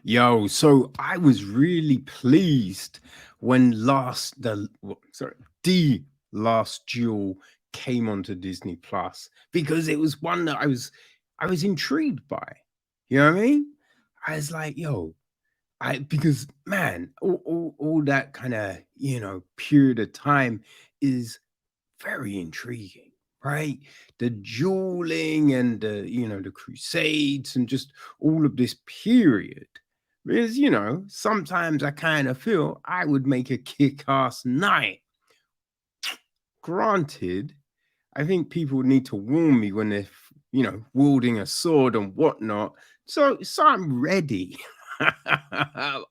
Yo, so I was really pleased when the Last Duel came onto Disney Plus because it was one that I was intrigued by. You know what I mean? I was like, yo, I because man, all that kind of period of time is very intriguing, right? The dueling and the crusades and just all of this period. Because, sometimes I kind of feel I would make a kick-ass knight. Granted, I think people need to warn me when they're, wielding a sword and whatnot. So I'm ready.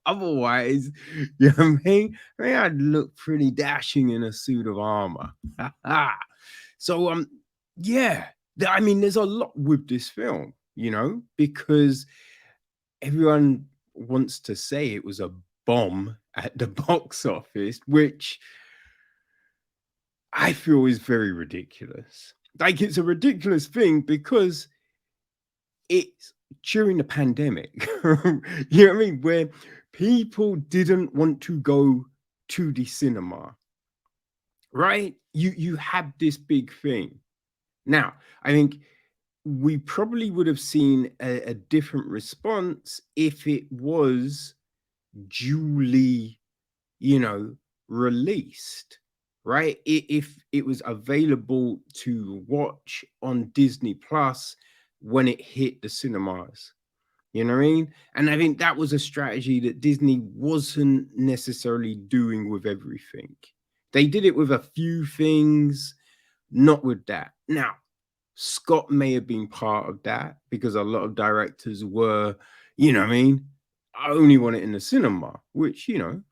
Otherwise, you know what I mean? I'd look pretty dashing in a suit of armor. So yeah, I mean, there's a lot with this film, because everyone wants to say it was a bomb at the box office, which I feel is very ridiculous. Like, it's a ridiculous thing because it's during the pandemic. You know what I mean? Where people didn't want to go to the cinema, right? You had this big thing. Now, I think we probably would have seen a different response if it was duly, you know, released, right? If it was available to watch on Disney Plus when it hit the cinemas. You know what I mean? And I think that was a strategy that Disney wasn't necessarily doing with everything. They did it with a few things, not with that. Now, Scott may have been part of that because a lot of directors were, you know what I mean? I only want it in the cinema, which,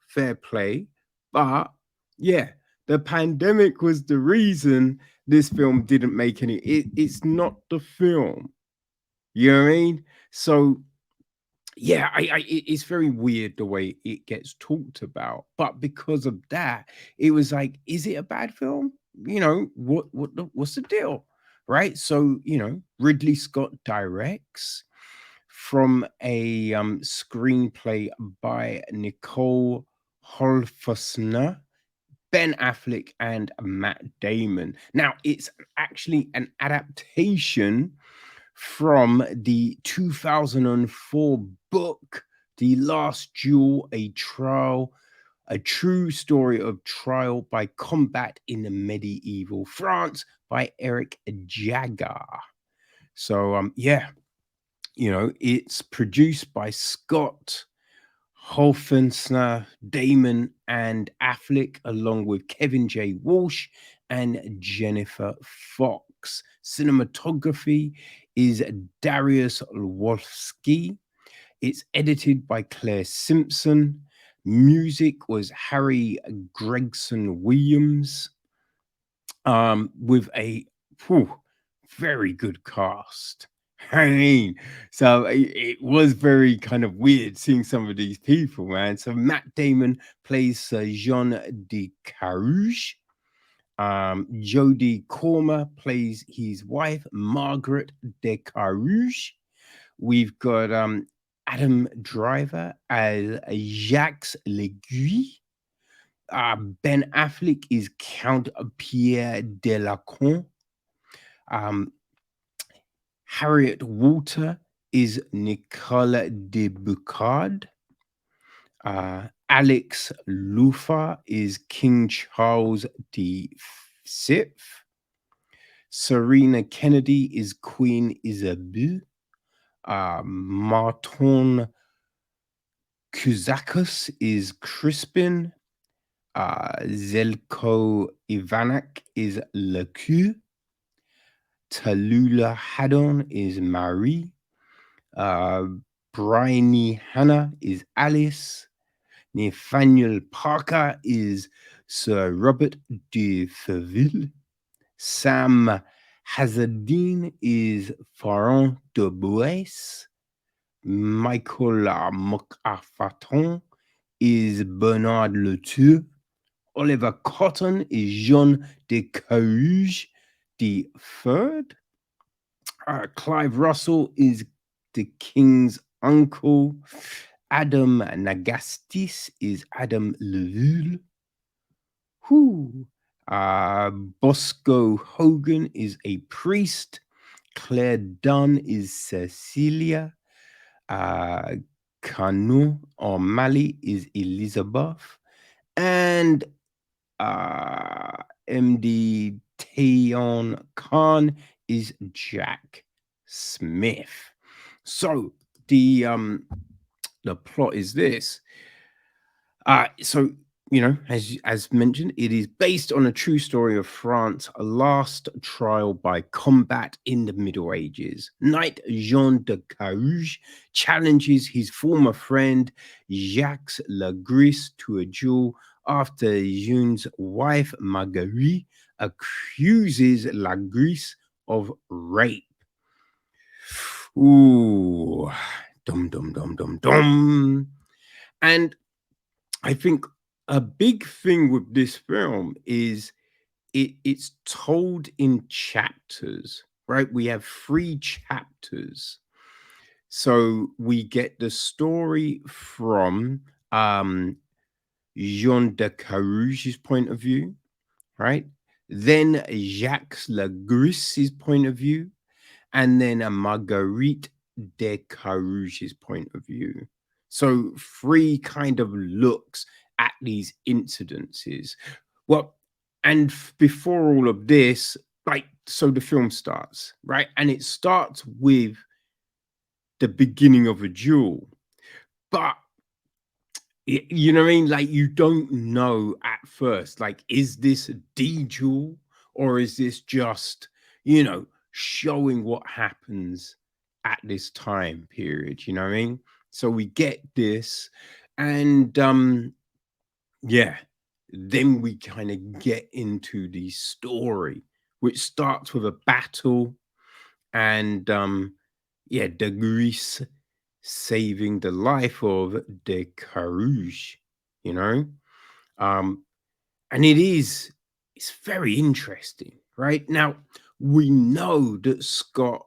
fair play. But yeah, the pandemic was the reason this film didn't make it's not the film. You know what I mean? So yeah, it's very weird the way it gets talked about, but because of that, it was like, is it a bad film? What's the deal, right? So Ridley Scott directs from a screenplay by Nicole Holofcener, Ben Affleck, and Matt Damon. Now, it's actually an adaptation from the 2004 book, The Last Duel, a true story of trial by combat in the medieval France by Eric Jager. So, yeah, it's produced by Scott Holofcener, Damon, and Affleck, along with Kevin J. Walsh and Jennifer Fox. Cinematography is Darius Wolski. It's edited by Claire Simpson. Music was Harry Gregson Williams, with a whew, very good cast. I mean, so it was very kind of weird seeing some of these people, man. So Matt Damon plays Jean de Carrouges. Jodie Comer plays his wife, Marguerite de Carrouges. We've got Adam Driver as Jacques Le Gris. Ben Affleck is Count Pierre Delacroix. Um, Harriet Walter is Nicole de Bucard. Alex Lufa is King Charles the Sixth. Serena Kennedy is Queen Isabel. Marton Kuzakos is Crispin. Zelko Ivanak is Lecu. Tallulah Haddon is Marie. Uh, Bryony Hannah is Alice. Nathaniel Parker is Sir Robert de Ferville. Sam Hazardine is Farron de Bois. Michael Mokafaton is Bernard Letour. Oliver Cotton is Jean de Carrouges the Third. Clive Russell is the King's uncle. Adam Nagastis is Adam Leville. Who? Bosco Hogan is a priest. Claire Dunn is Cecilia. Uh, Kanu O'Malley is Elizabeth. And MD Tayon Khan is Jack Smith. So the plot is this. So as mentioned, it is based on a true story of France, a last trial by combat in the Middle Ages. Knight Jean de Carrouges challenges his former friend Jacques Le Gris to a duel after Jean's wife Marguerite accuses Le Gris of rape. Ooh, dum dum dum dum dum. And I think a big thing with this film is it's told in chapters, right? We have 3 chapters. So we get the story from Jean de Carrouges' point of view, right? Then Jacques Le Gris's point of view, and then a Marguerite de Carrouges' point of view. So 3 kind of looks at these incidences. Well, and before all of this, so the film starts, right? And it starts with the beginning of a duel. But you know what I mean? Like, you don't know at first, like, is this the duel or is this just, showing what happens at this time period? You know what I mean? So we get this, and yeah, then we kind of get into the story, which starts with a battle, and de Gris saving the life of de Carrouges, you know. Um, and it's very interesting, right? Now, we know that Scott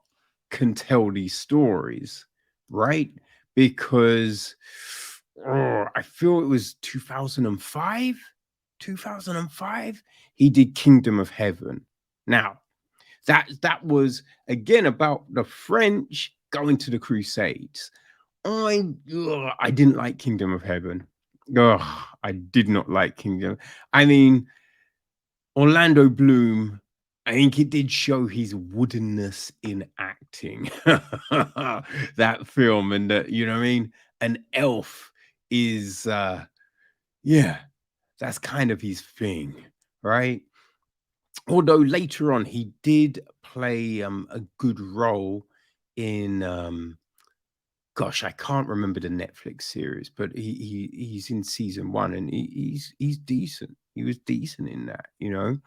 can tell these stories, right? Because I feel it was 2005. 2005, he did Kingdom of Heaven. Now, that was again about the French going to the Crusades. I didn't like Kingdom of Heaven. I did not like Kingdom. I mean, Orlando Bloom, I think it did show his woodenness in acting. That film, and you know what I mean? An elf is yeah, that's kind of his thing, right? Although later on he did play a good role in gosh, I can't remember the Netflix series, but he's in season 1, and he's decent. He was decent in that, you know.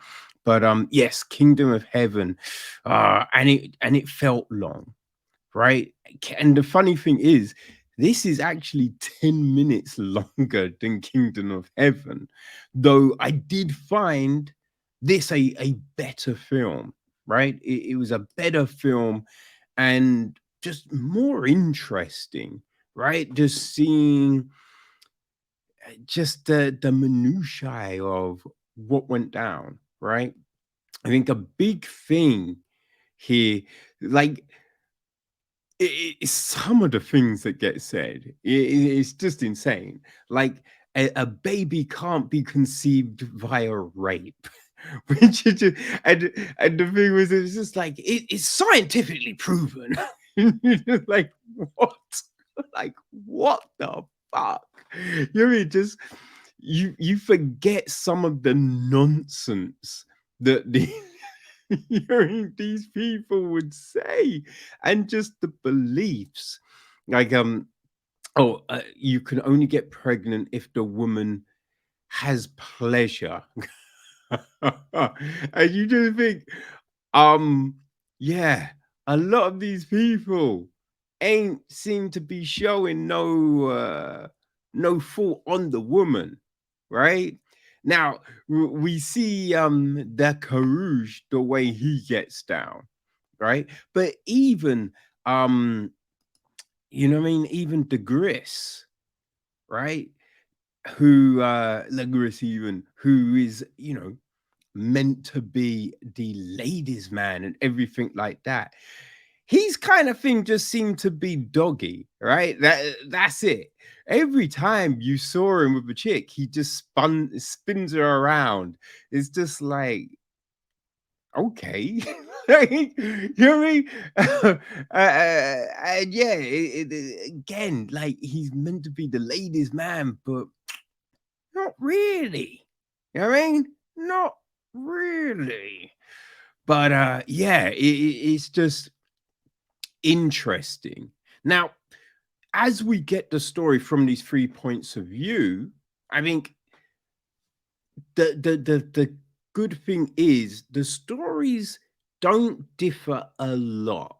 But yes, Kingdom of Heaven, and it felt long, right? And the funny thing is, this is actually 10 minutes longer than Kingdom of Heaven, though I did find this a better film, right? It was a better film, and just more interesting, right? Just seeing just the minutiae of what went down, right? I think a big thing here, like, it's some of the things that get said, it's just insane. Like, a baby can't be conceived via rape. Which is just, and the thing was, it's just like it's scientifically proven. You're just like, what? Like, what the fuck? You know what I mean? Just you forget some of the nonsense that hearing these people would say, and just the beliefs, like you can only get pregnant if the woman has pleasure. And you just think, um, yeah, a lot of these people ain't seem to be showing no fault on the woman, right? Now we see the Carrouges, the way he gets down, right? But even you know what I mean, even de Gris, right? Who Le Gris even, who is, meant to be the ladies' man and everything like that. His kind of thing just seemed to be doggy, right? That's it. Every time you saw him with a chick, he just spins her around. It's just like, okay. You know what I mean? And yeah, again, like he's meant to be the ladies' man, but not really. You know what I mean? Not really. But yeah, it's just interesting. Now, as we get the story from these 3 points of view, I think the good thing is the stories don't differ a lot,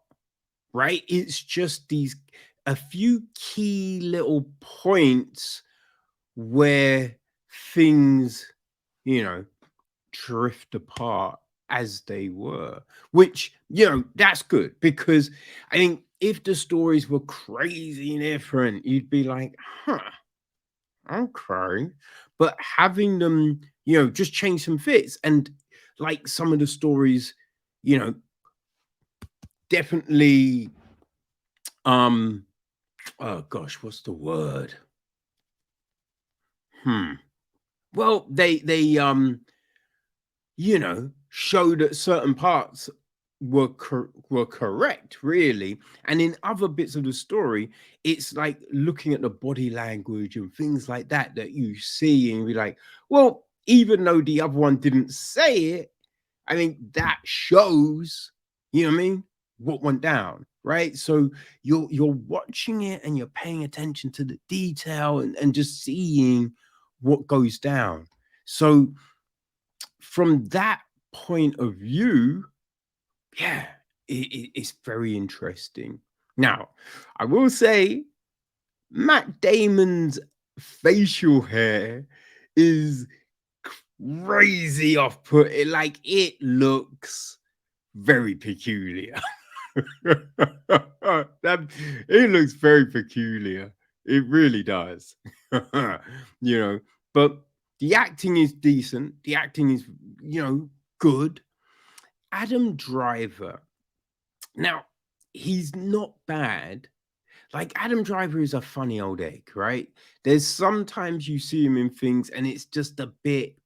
right? It's just these a few key little points where things, you know, drift apart as they were, which, that's good because I think if the stories were crazy different, you'd be like, huh, okay. But having them, just change some fits and like some of the stories, you know, definitely, um, oh gosh, what's the word? Hmm. Well, show that certain parts were correct, really, and in other bits of the story, it's like looking at the body language and things like that you see, and be like, well, even though the other one didn't say it, I think that shows, you know what I mean, what went down, right? So you're watching it and you're paying attention to the detail and just seeing what goes down. So from that point of view, yeah, it's very interesting. Now, I will say Matt Damon's facial hair is crazy off put. Like it looks very peculiar. that it looks very peculiar. It really does. you know, but the acting is decent. The acting is, good. Adam Driver. Now, he's not bad. Like Adam Driver is a funny old egg, right? There's sometimes you see him in things and it's just a bit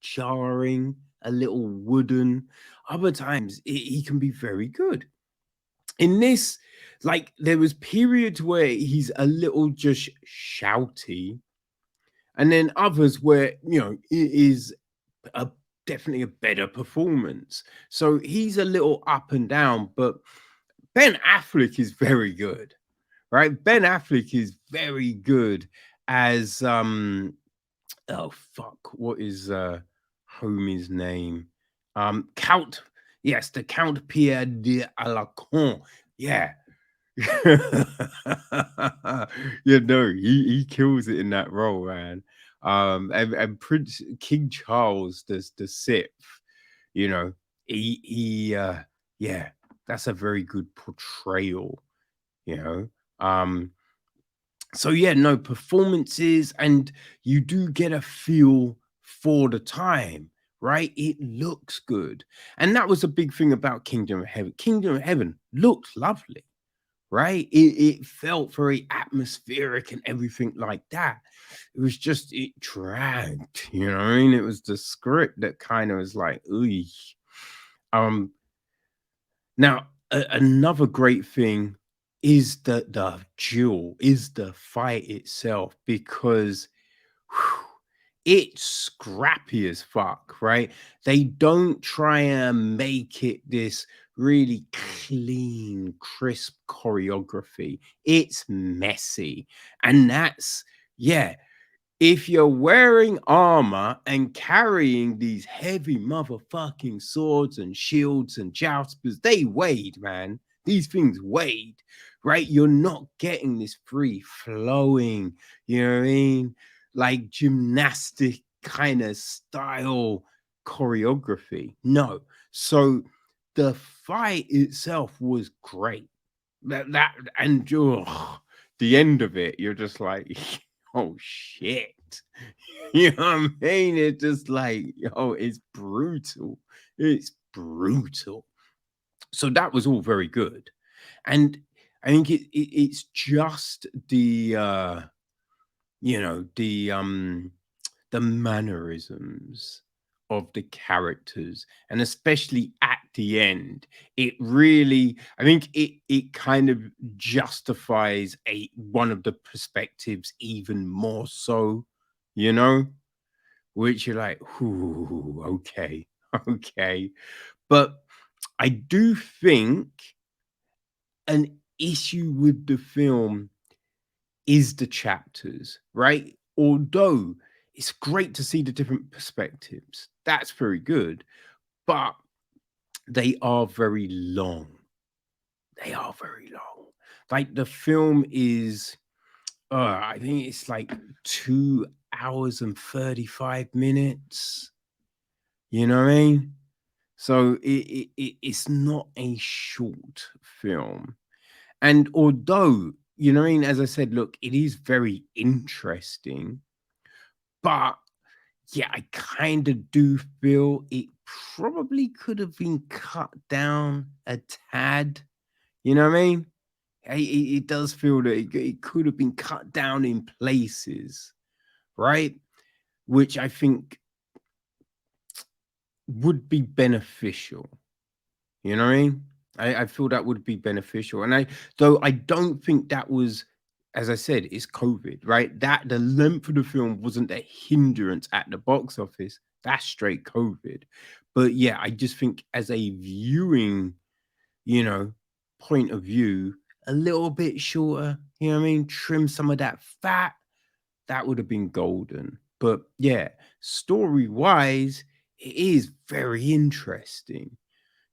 jarring, a little wooden. Other times he can be very good. In this, like there was periods where he's a little just shouty, and then others where it is a definitely a better performance. So he's a little up and down, but Ben Affleck is very good, right? Ben Affleck is very good as oh fuck, what is homie's name? Count, yes, the Count Pierre de Alarcon. Yeah. He kills it in that role, man. And Prince King Charles, the sixth, you know, yeah, that's a very good portrayal, you know. So yeah, no performances, and you do get a feel for the time, right? It looks good, and that was a big thing about Kingdom of Heaven. Kingdom of Heaven looked lovely, right? It felt very atmospheric and everything like that. It was just it dragged, you know what I mean? It was the script that kind of was like, ooh. Um, Now another great thing is the duel, is the fight itself, because whew, it's scrappy as fuck, right? They don't try and make it this really clean, crisp choreography. It's messy. And that's, yeah, if you're wearing armor and carrying these heavy motherfucking swords and shields and jousts, they weighed, man. These things weighed, right? You're not getting this free flowing, you know what I mean? Like gymnastic kind of style choreography. No. So the fight itself was great. That and the end of it, you're just like, oh shit. You know what I mean? It's just like, oh, it's brutal. It's brutal. So that was all very good. And I think it's just you know, the mannerisms of the characters, and especially at the end, it really, I think it kind of justifies a one of the perspectives even more so, you know, which you're like, ooh, okay, okay. But I do think an issue with the film is the chapters, right? Although it's great to see the different perspectives, that's very good, but they are very long. They are very long. Like the film is, I think it's like 2 hours and 35 minutes. You know what I mean? So it's not a short film. And although, you know what I mean, as I said, look, it is very interesting, but yeah, I kind of do feel it probably could have been cut down a tad. You know what I mean? It does feel that it could have been cut down in places, right? Which I think would be beneficial. You know what I mean? I feel that would be beneficial. And though I don't think that was, as I said, it's COVID, right? That the length of the film wasn't a hindrance at the box office. That's straight COVID. But yeah, I just think as a viewing, you know, point of view, a little bit shorter, you know what I mean? Trim some of that fat, that would have been golden. But yeah, story wise, it is very interesting,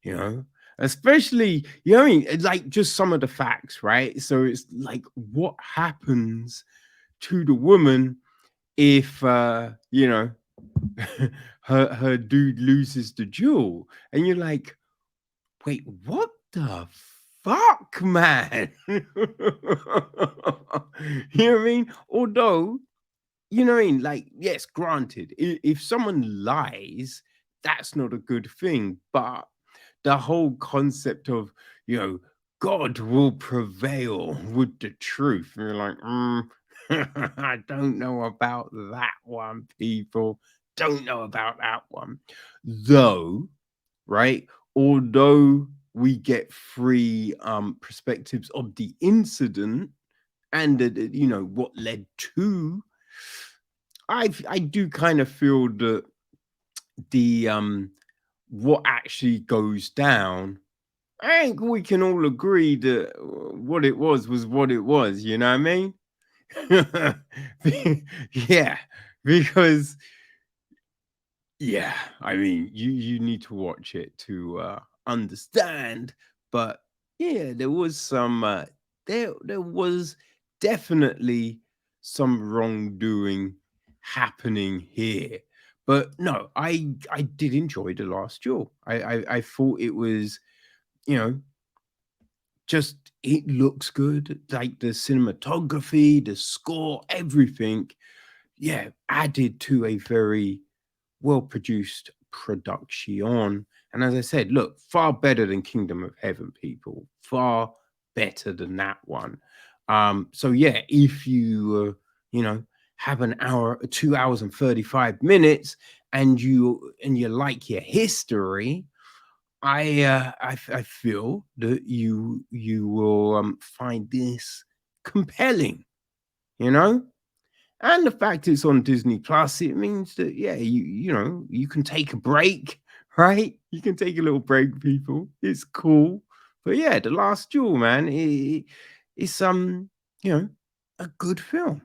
you know, especially, you know what I mean? Like just some of the facts, right? So it's like, what happens to the woman if, you know, her dude loses the duel? And you're like, wait, what the fuck, man? You know what I mean? Although, you know what I mean? Like, yes, granted, if someone lies, that's not a good thing. But the whole concept of, you know, God will prevail with the truth. And you're like, I don't know about that one, people. Don't know about that one. Though, right? Although we get three perspectives of the incident and you know what led to, I do kind of feel that the what actually goes down, I think we can all agree that what it was what it was, you know what I mean? Yeah, because yeah, I mean, you need to watch it to understand. But yeah, there was some there was definitely some wrongdoing happening here. But no, I did enjoy the Last Duel. I thought it was, you know, just it looks good, like the cinematography, the score, everything. Yeah, added to a very well produced production. And as I said, look, far better than Kingdom of Heaven, people. Far better than that one. So yeah, if you you know, have an hour, 2 hours and 35 minutes, and you like your history, I feel that you will find this compelling, you know? And the fact it's on Disney Plus, it means that yeah, you know, you can take a break, right? You can take a little break, people. It's cool. But yeah, The Last Duel, man, it's you know, a good film.